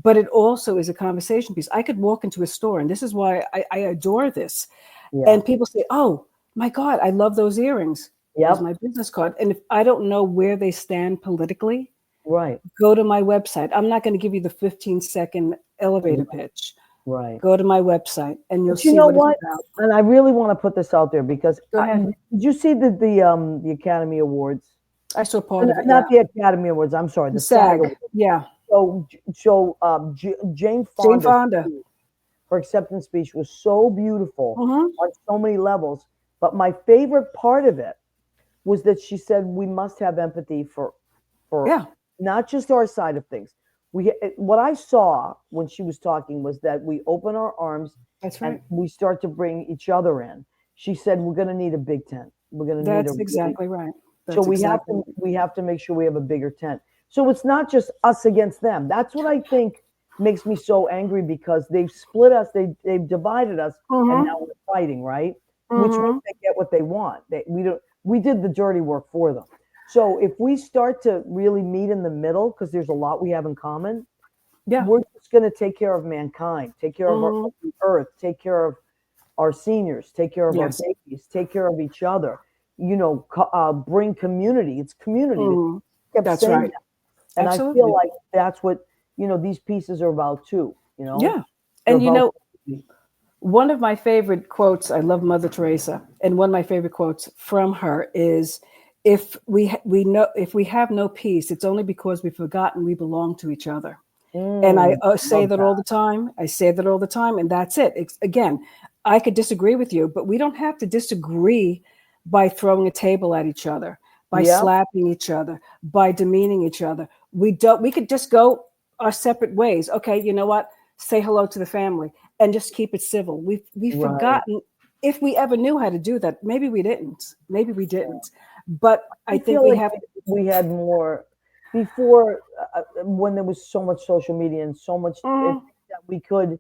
but it also is a conversation piece. I could walk into a store, and this is why I adore this. Yeah. And people say, "Oh my God, I love those earrings. Here's Yep. my business card." And if I don't know where they stand politically, Right. go to my website. I'm not going to give you the 15-second elevator pitch. Right. Go to my website and you'll But you see know what it's what? about. And I really want to put this out there because Go ahead. did you see the Academy Awards? I saw part of it. Yeah. Not the Academy Awards. I'm sorry, The the SAG SAG. Awards. Yeah. Jane Jane Fonda's Fonda. speech, her acceptance speech was so beautiful Hmm. on so many levels. But my favorite part of it was that she said we must have empathy for Yeah. not just our side of things. What I saw when she was talking was that we open our arms That's and right. we start to bring each other in. She said we're going to need a big tent. We're going to need That's exactly right. so That's exactly right. we have to make sure we have a bigger tent. So it's not just us against them. That's what I think makes me so angry because they've split us, they've divided us, and Hmm. now we're fighting, right? Which Hmm. means they get what they want. We did the dirty work for them. So if we start to really meet in the middle, because there's a lot we have in common, Yeah. we're just going to take care of mankind, take care of Hmm. the earth, take care of our seniors, take care of our Yes. babies, take care of each other. Bring community. It's community. They Hmm. kept That's saying right. that, and I feel Absolutely. like that's what these pieces are about too. Yeah. They're And about. one of my favorite quotes, I love Mother Teresa, and one of my favorite quotes from her is, if we have no peace, it's only because we've forgotten we belong to each other. And I say Love that all that. the time. I say that all the time, and that's it. Again, I could disagree with you, but we don't have to disagree by throwing a table at each other, by Yep. slapping each other, by demeaning each other. We don't. We could just go our separate ways. Okay, you know what? Say hello to the family and just keep it civil. We've Right. forgotten if we ever knew how to do that. Maybe we didn't. Maybe we didn't. But I I think feel we like have. we had more before when there was so much social media and so much Mm, that we could.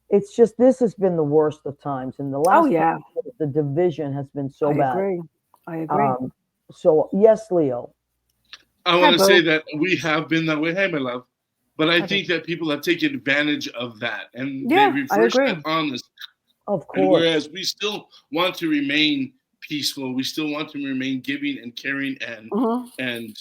It's just this has been the worst of times. In the oh last couple yeah, of years, the division has been so I bad. agree. I agree. Um, so yes, Leo. I Hi, want to say Bo. that we have been that way. Hey, my love. But I Hi, babe. think that people have taken advantage of that and they Yeah, I reverse agree. that on us. Of And course. whereas we still want to remain peaceful, we still want to remain giving and caring Hmm. and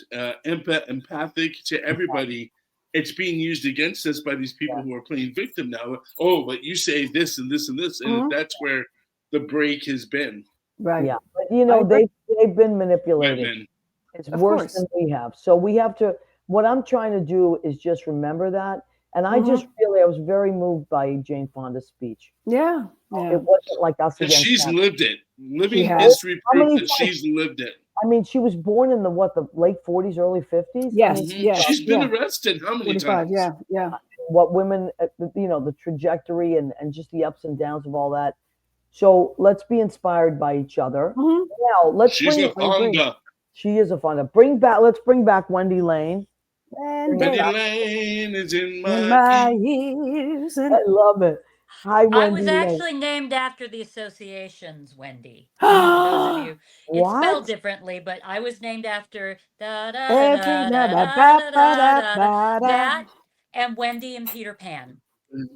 empathic to everybody. It's being used against us by these people Yeah. who are playing victim now. Oh, but you say this and this and this, and Hmm. that's where the break has been. Right. Yeah. But I agree. they've been manipulating. Women. It's Of worse course. than we have. So we have to. What I'm trying to do is just remember that. And Hmm. I was very moved by Jane Fonda's speech. Yeah. Yeah. It wasn't like us And against she's them. lived it. She Living Oh, has. history how proof many that times? she's lived it. I mean, she was born in the late 40s, early 50s. I mean, Yes. She's Yes. been Yeah. arrested how many 45. times? Yeah. Yeah. what women, the trajectory and just the ups and downs of all that. So let's be inspired by each other. Hmm. Now let's She's bring. a I agree. Fonda. She is a fun. Bring back. Let's bring back Wendy-Lane. Bring it Wendy back. Wendy-Lane is in in my my ear. ears. I love it. Hi, I was Wendy-Lane. actually named after the associations, Wendy. For those of you, it's spelled What? differently, but I was named after da da da Every da na da ba da ba da ba da da da da. ba da. That and Wendy and Peter Pan.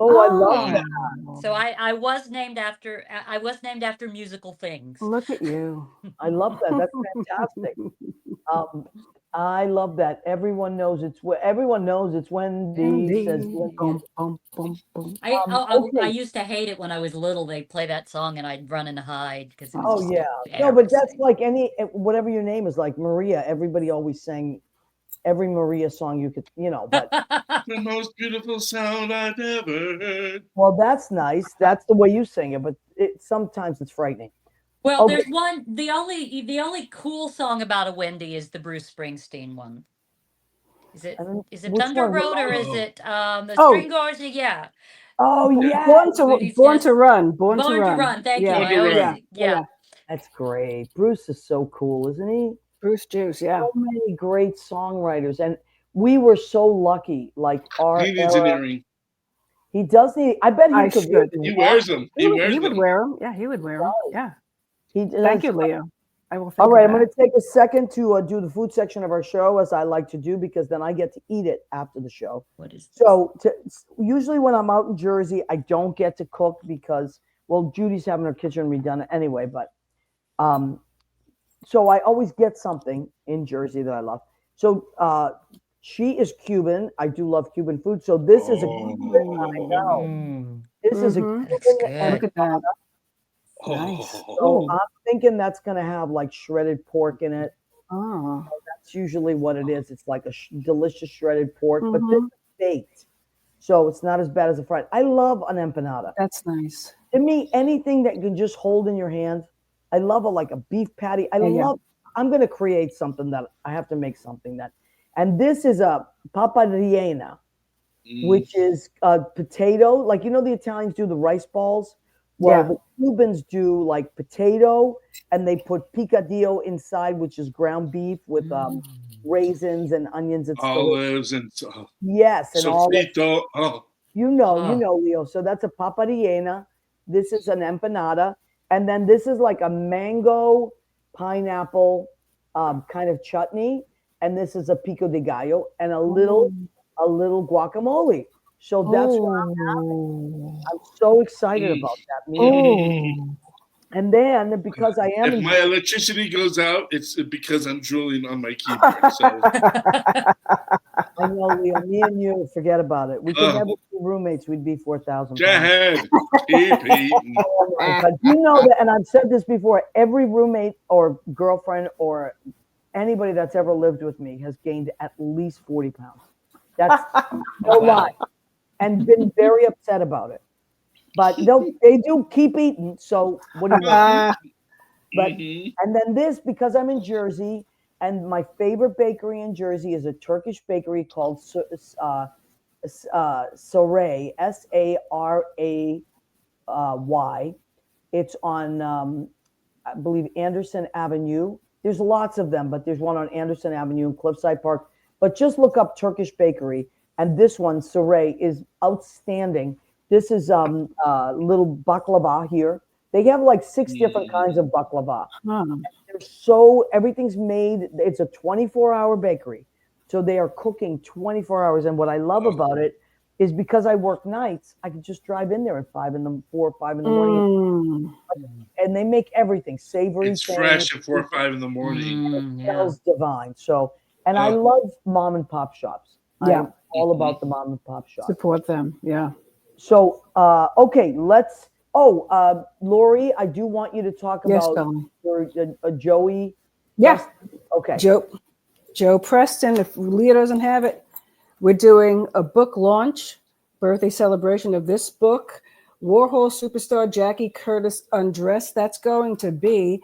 Oh, I love Oh, that. Oh, So I was named after musical things. look at you. I love that. That's fantastic. Um, I love that. Everyone knows it's Wendy. Says Wendy. Wendy. Boom, boom, boom, boom. I Okay. used to hate it when I was little. They'd play that song and I'd run and hide because it was Oh just yeah. No, but that's embarrassing. like whatever your name is, like Maria. Everybody always sang every Maria song you could, but the most beautiful sound I've ever heard. well, that's nice. That's the way you sing it, but sometimes it's frightening. Well, Okay. there's one. The only cool song about a Wendy is the Bruce Springsteen one. Is it is it Which Thunder one? Road or Remind me. is it the Oh, String Guards? Yeah. Oh Yeah. yes, born to run, born to Born to run. Run. Thank you. Yeah, Born I to always yeah, Run. yeah. yeah. that's great. Bruce is so cool, isn't he? Bruce Juice, yeah. So many great songwriters, and we were so lucky. Like our He needs an era, earring. he does need. I bet he I could wear should. them. He wears them. He He would, wears he would them. wear them. Yeah, he would wear them. Yeah. He Thank does. you, Leo. I will All think right, of I'm going that. to take a second to do the food section of our show, as I like to do, because then I get to eat it after the show. What is this? So usually when I'm out in Jersey, I don't get to cook because, well, Judy's having her kitchen redone anyway. But so I always get something in Jersey that I love. So she is Cuban. I do love Cuban food. So this is a Cuban. I know this is a Mm-hmm. That's Cuban Look good. at that. Nice. Oh. So Oh, I'm thinking that's going to have like shredded pork in it. oh. That's usually what it is. It's like a delicious shredded pork, but this Mm-hmm. is baked, so it's not as bad as a fried. I love an empanada. That's nice. To me, anything that you can just hold in your hand. I love like a beef patty. I Yeah, yeah. love. I'm going to create something that I have to make something that, and this is a papadriena, which is a potato. Like the Italians do the rice balls. Well, Yeah. the Cubans do like potato, and they put picadillo inside, which is ground beef with raisins and onions. It's delicious. Olives and Yes, and all that. sofrito. Oh, Oh, Leo. So that's a papadriena. This is an empanada, and then this is like a mango pineapple kind of chutney, and this is a pico de gallo and a little guacamole. So that's what Oh. I'm so excited mm, about that meal. Oh. And then because I am if in my electricity goes out, it's because I'm drooling on my keyboard. So I know, Leo, me and you, forget about it. We could never be roommates. We'd be 4,000 go pounds. ahead, keep eating. Oh my God. You know that, and I've said this before, every roommate or girlfriend or anybody that's ever lived with me has gained at least 40 pounds. That's no lie. And been very upset about it. But they do keep eating. So what do you want? But and then this, because I'm in Jersey, and my favorite bakery in Jersey is a Turkish bakery called Saray, Saray. It's on, I believe, Anderson Avenue. There's lots of them, but there's one on Anderson Avenue in Cliffside Park. But just look up Turkish bakery, and this one, Saray, is outstanding. This is little baklava here. They have like 6 different kinds of baklava. Everything's made. It's a 24-hour bakery, so they are cooking 24 hours. And what I love about it is because I work nights, I can just drive in there at 4 or 5 in the morning, and they make everything savory. It's fresh at 4 or 5 in the morning. It smells divine. So, and I love mom and pop shops. Yeah. I'm all about the mom and pop shops. Support them. Yeah. So, okay, let's. Oh, Laurie, I do want you to talk Yes, about Bella. your Joey. Yeah. Okay. Joe Preston, if Leah doesn't have it, we're doing a book launch, birthday celebration of this book, Warhol superstar Jackie Curtis Undressed. That's going to be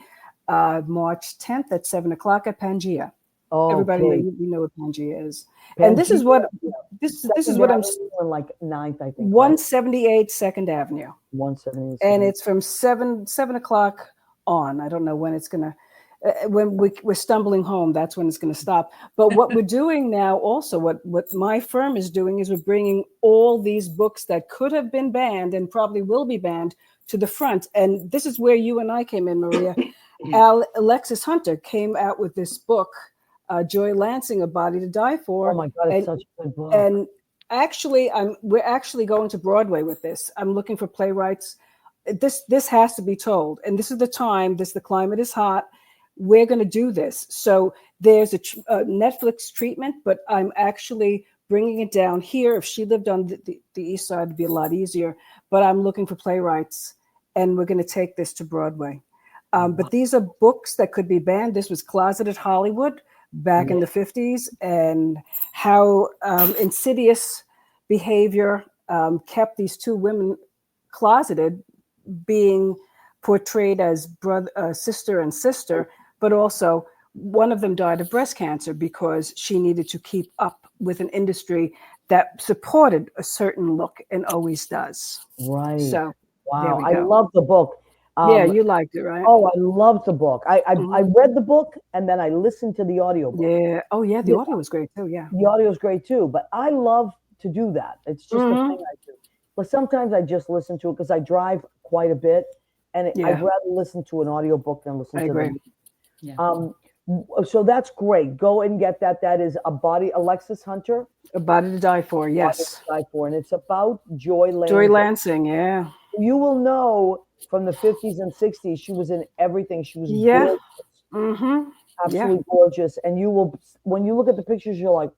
March 10th at 7 o'clock at Pangea. Oh, Everybody, okay. you know what Pangea is. And this is what this is what I'm on like 9th, I think. 178 2nd Avenue. 178. And it's from 7 o'clock on. I don't know when it's gonna. When we're stumbling home, that's when it's going to stop. But what we're doing now, also, what my firm is doing is we're bringing all these books that could have been banned and probably will be banned to the front. And this is where you and I came in, Maria. Alexis Hunter came out with this book, Joy Lansing, A Body to Die For. Oh my God, it's such a good book. And actually, we're actually going to Broadway with this. I'm looking for playwrights. This has to be told, and this is the time. The climate is hot. We're going to do this. So there's a Netflix treatment, but I'm actually bringing it down here. If she lived on the east side, it'd be a lot easier. But I'm looking for playwrights, and we're going to take this to Broadway. But these are books that could be banned. This was Closeted Hollywood back in the 50s, and how insidious behavior kept these 2 women closeted, being portrayed as brother, sister and sister, but also one of them died of breast cancer because she needed to keep up with an industry that supported a certain look and always does. Right. So there Wow. we I go. love the book. Yeah, Um, you liked it, right? oh, I love the book. I Mhm. read the book and then I listened to the audiobook. Yeah. Oh, yeah. The Yeah, audio was great too. Yeah. the audio is great too, but I love to do that. It's just a Hmm. thing I do. But sometimes I just listen to it because I drive quite a bit, and I'd Yeah, rather listen to an audiobook than listen I to agree. the. Yeah. So that's great. Go and get that. That is a body Alexis Hunter, A Body to Die For. Body to Yes. Die For, and it's about Joy Joy Lansing. Lansing. Yeah. You will know from the 50s and 60s, she was in everything. She was Yeah. gorgeous, Mm-hmm. Yeah. absolutely gorgeous. And you will, when you look at the pictures, you're like,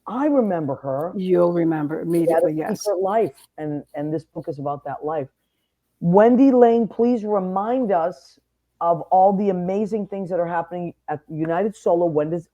I remember her. You'll remember She had a immediately. Yes. secret life, and this book is about that life. Wendy-Lane, please remind us of all the amazing things that are happening at United Solo. When does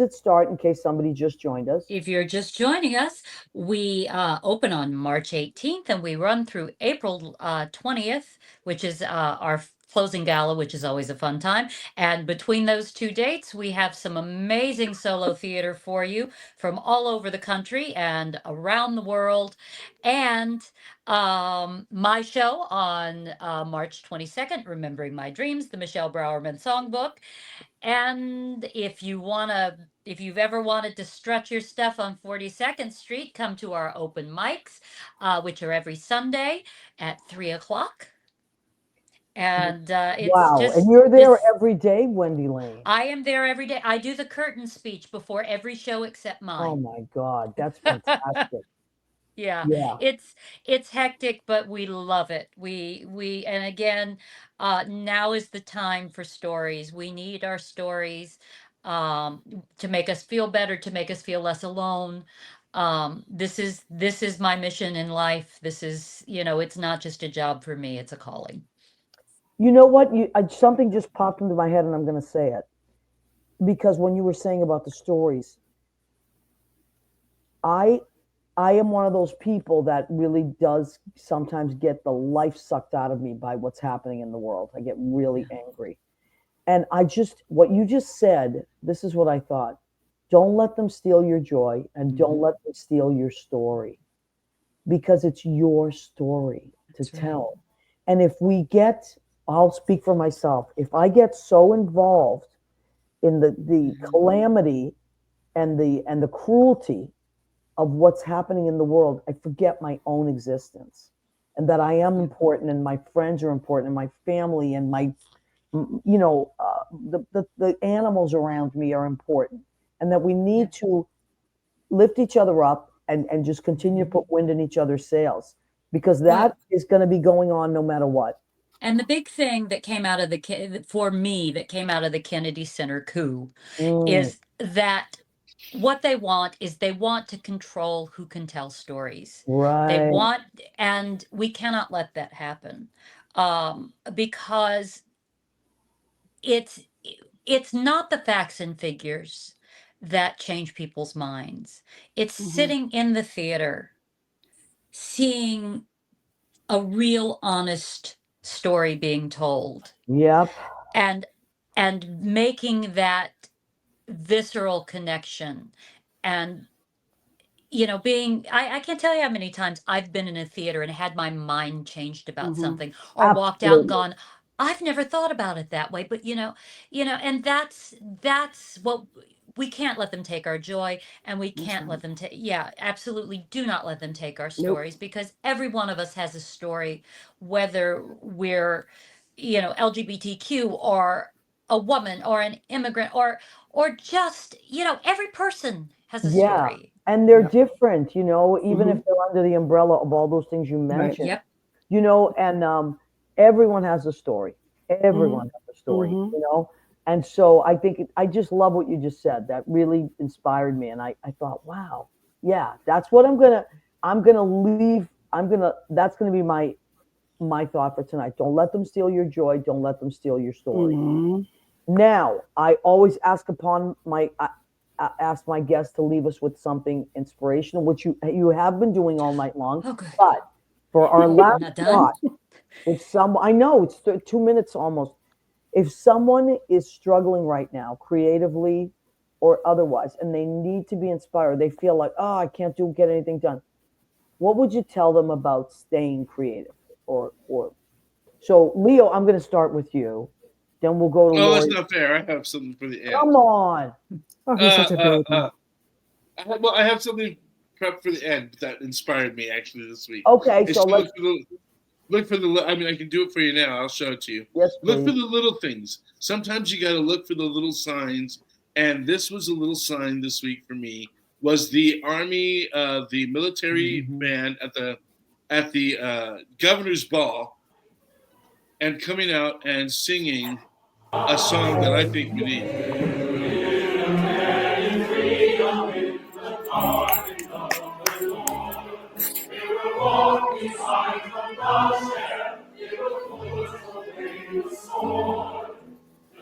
it start? In case somebody just joined us. If you're just joining us, we open on March 18th and we run through April 20th, which is our closing gala, which is always a fun time. And between those two dates, we have some amazing solo theater for you from all over the country and around the world. And my show on March 22nd, Remembering My Dreams, the Michelle Browerman Songbook. And if you've ever wanted to stretch your stuff on 42nd Street, come to our open mics, which are every Sunday at 3 o'clock. And it's Wow. And just you're there this. every day, Wendy-Lane. I am there every day. I do the curtain speech before every show except Oh mine. my God. That's fantastic. Yeah, Yeah. it's hectic, but we love it. We and again, now is the time for stories. We need our stories to make us feel better, to make us feel less alone. This is my mission in life. This is, it's not just a job for me, it's a calling. You know what? Something just popped into my head, and I'm going to say it because when you were saying about the stories, I I am one of those people that really does sometimes get the life sucked out of me by what's happening in the world. I get really angry. And what you just said, this is what I thought. Don't let them steal your joy and don't let them steal your story because it's your story to That's right. tell. And if we get, I'll speak for myself, if I get so involved in the calamity and the cruelty of what's happening in the world, I forget my own existence and that I am important and my friends are important and my family and the animals around me are important and that we need to lift each other up and just continue to put wind in each other's sails because that Well, is going to be going on no matter what. and the big thing that came out of for me, that came out of the Kennedy Center coup Mm, is that what they want is they want to control who can tell stories. They right. want, and we cannot let that happen, because it's it's not the facts and figures that change people's minds. It's Hmm. sitting in the theater, seeing a real, honest story being told, Yep. and making that visceral connection, and being, I can't tell you how many times I've been in a theater and had my mind changed about Hmm. something, or walked out and Absolutely. gone, I've never thought about it that way. But and that's what, we can't let them take our joy, and we That's can't right. let them take, yeah, absolutely do not let them take our Nope. stories, because every one of us has a story, whether we're, LGBTQ, or a woman, or an immigrant, or just, every person has a Yeah. story. And they're Yep. different, even if Hmm. they're under the umbrella of all those things you Right. mentioned, Yep. and everyone has a story. Hmm. Everyone has a story. Hmm. And so I think I just love what you just said. That really inspired me. And I thought, wow, yeah, that's what I'm gonna leave. That's gonna be my thought for tonight. Don't let them steal your joy. Don't let them steal your story. Hmm. Now, I always ask my guests to leave us with something inspirational, which you have been doing all night long. Oh, good. But for our Oh, I'm last not done. thought, I know it's 2 minutes almost. If someone is struggling right now, creatively or otherwise, and they need to be inspired, they feel like, oh, I can't get anything done. What would you tell them about staying creative? Or so, Leo, I'm going to start with you. Then we'll go to Oh, that's Laurie. not fair. I have something for the end. Come on. Oh, he's such a baby. I have something prepped for the end that inspired me actually this week. Okay, It's so to let's. look for the. I mean, I can do it for you now. I'll show it to you. Yes, Look for please. the little things. Sometimes you got to look for the little signs, and this was a little sign this week for me. Was the army, the military band at the governor's ball, and coming out and singing a song that I think we need.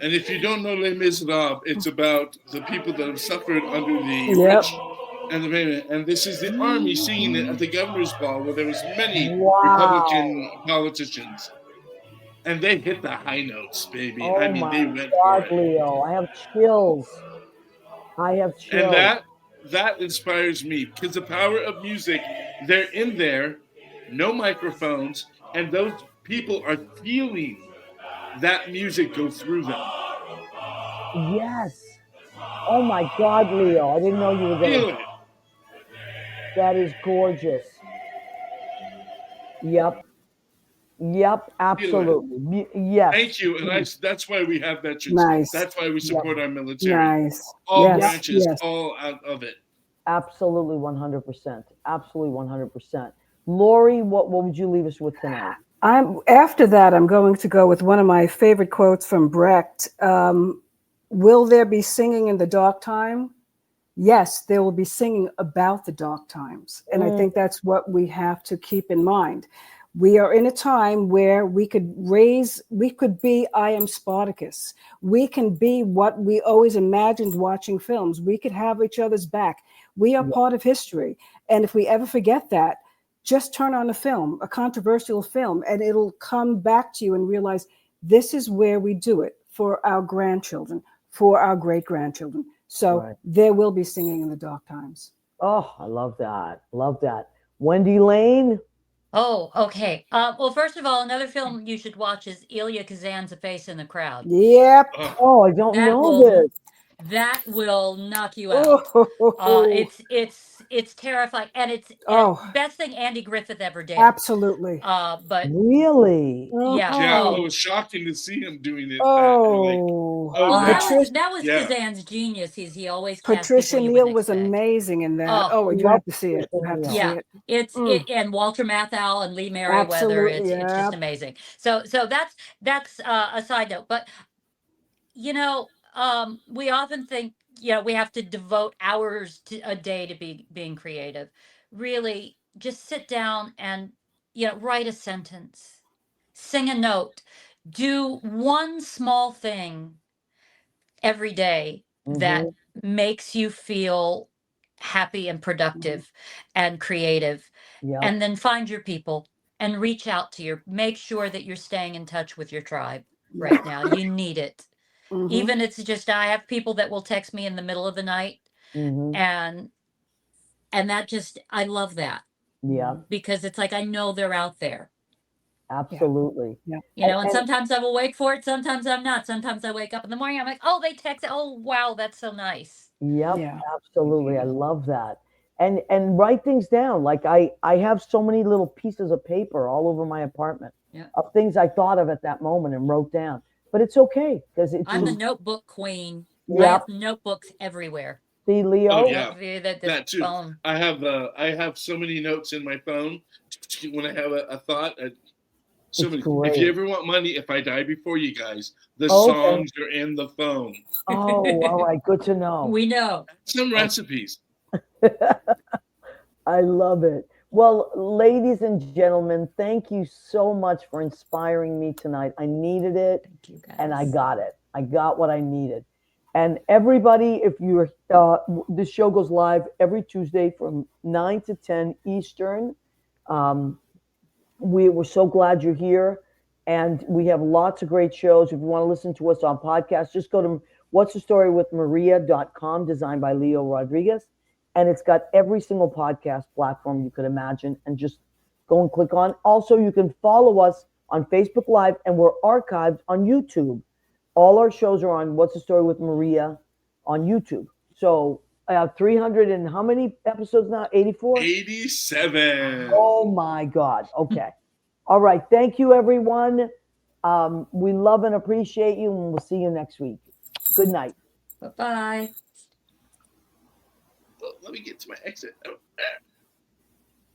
And if you don't know Les Miserables, it's about the people that have suffered under the rich and the famous. And this is the army singing it at the governor's ball, where there was many Wow. Republican politicians, and they hit the high notes, baby. I Oh mean, my they went for God, it, Leo. I have chills. I have and chills. that inspires me because the power of music. They're in there, no microphones, and those people are feeling that music go through them. Yes. Oh my God, Leo. I didn't know you were going to. That is gorgeous. Yep. Yep. Absolutely. Yes. Thank you, and that's why we have veterans. Nice. That's why we support our military. Nice. All Yes, branches, yes. all out of it. Absolutely, 100%. Absolutely, 100%. Laurie, what would you leave us with tonight? After that, I'm going to go with one of my favorite quotes from Brecht. Will there be singing in the dark time? Yes, there will be singing about the dark times. And I think that's what we have to keep in mind. We are in a time where we could be I Am Spartacus. We can be what we always imagined watching films. We could have each other's back. We are part of history. And if we ever forget that, just turn on a film, a controversial film, and it'll come back to you and realize this is where we do it for our grandchildren, for our great-grandchildren. So there will be singing in the dark times. Oh, I love that. Love that. Wendy-Lane? Oh, okay. Well, first of all, another film you should watch is Elia Kazan's A Face in the Crowd. Yep. Oh, I don't know this. That will knock you out. It's terrifying, and it's best thing Andy Griffith ever did. Absolutely. But really, yeah. It was shocking to see him doing it. That was Kazan's genius. He always Patricia Neal was amazing in that. You have to see it. You have to see it. It's and Walter Matthau and Lee Merriweather. It's just amazing. So that's a side note, but we often think, we have to devote hours to a day to being creative. Really, just sit down and, write a sentence, sing a note, do one small thing every day that makes you feel happy and productive and creative. And then find your people and reach out to make sure that you're staying in touch with your tribe right now. You need it. Even it's just, I have people that will text me in the middle of the night, and that just, I love that. Yeah. Because it's like, I know they're out there. Absolutely. Yeah. And sometimes I'm awake for it, sometimes I'm not. Sometimes I wake up in the morning, I'm like, oh, they text, oh wow, that's so nice. Yep. Yeah. Absolutely. I love that. And write things down. Like I have so many little pieces of paper all over my apartment of things I thought of at that moment and wrote down. But it's okay because I'm the notebook queen. I have notebooks everywhere. See, Leo? Oh, yeah. That too. Phone. I have so many notes in my phone when I have a thought. So many. If you ever want money, if I die before you guys, the songs are in the phone. Oh, all right. Good to know. We know. Some recipes. I love it. Well, ladies and gentlemen, thank you so much for inspiring me tonight. I needed it, and I got it. I got what I needed. And everybody, if you're, this show goes live every Tuesday from 9 to 10 Eastern. We're so glad you're here. And we have lots of great shows. If you want to listen to us on podcasts, just go to what's the story with Maria.com, designed by Leo Rodriguez. And it's got every single podcast platform you could imagine. And just go and click on. Also, you can follow us on Facebook Live, and we're archived on YouTube. All our shows are on What's the Story with Maria on YouTube. So I have 300 and how many episodes now? 84? 87. Oh my God. Okay. All right. Thank you, everyone. We love and appreciate you, and we'll see you next week. Good night. Bye-bye. Well, let me get to my exit. Oh.